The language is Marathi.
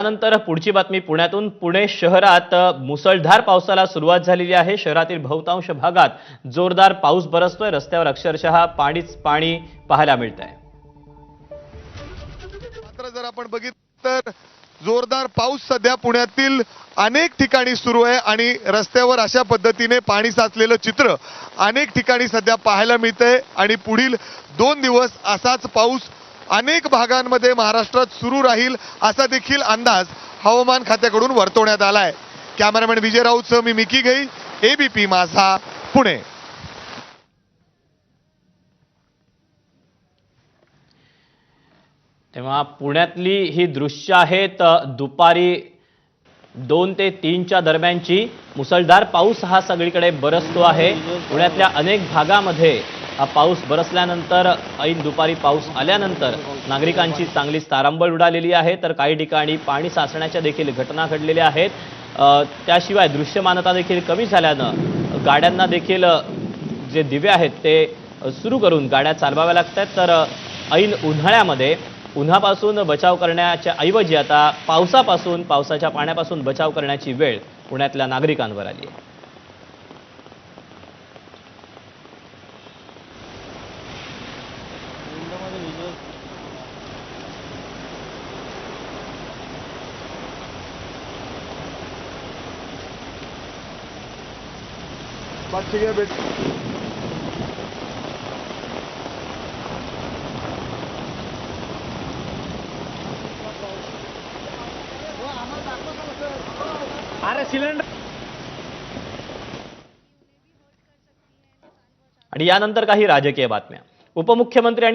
त्यानंतर पुढची बातमी पुण्यातून. पुणे शहरात मुसळधार पावसाला सुरुवात झालेली आहे. शहरातील बहुतांश भागात जोरदार पाऊस बरसतोय. रस्त्यावर अक्षरशः पाणीच पाणी पाहायला मिळतंय. मात्र जर आपण बघितलं तर जोरदार पाऊस सध्या पुण्यातील अनेक ठिकाणी सुरू आहे आणि रस्त्यावर अशा पद्धतीने पाणी साचलेलं चित्र अनेक ठिकाणी सध्या पाहायला मिळतंय आणि पुढील 2 दिवस असाच पाऊस अनेक भागांमध्ये महाराष्ट्रात सुरू राहील असा देखील अंदाज हवामान खात्याकडून वर्तवण्यात आलाय. कॅमेरामॅन विजय राऊतसह मी मिकी गई, एबीपी माझा, पुणे. तेव्हा पुण्यातली ही दृश्य आहेत दुपारी 2 ते 3च्या दरम्यानची. मुसळधार पाऊस हा सगळीकडे बरसतो आहे. पुण्यातल्या अनेक भागामध्ये हा पाऊस बरसल्यानंतर ऐन दुपारी पाऊस आल्यानंतर नागरिकांची चांगलीच तारांबळ उडालेली आहे. तर काही ठिकाणी पाणी साचण्याच्या देखील घटना घडलेल्या आहेत. त्याशिवाय दृश्यमानता देखील कमी झाल्यानं गाड्यांना देखील जे दिवे आहेत ते सुरू करून गाड्या चालवाव्या लागतात. तर ऐन उन्हाळ्यामध्ये उन्हापासून बचाव करण्याच्या ऐवजी आता पावसाच्या पाण्यापासून बचाव करण्याची वेळ पुण्यातल्या नागरिकांवर आली आहे. अरे सिलेंडर. आणि यानंतर काही राजकीय बातम्या. उपमुख्यमंत्री आणि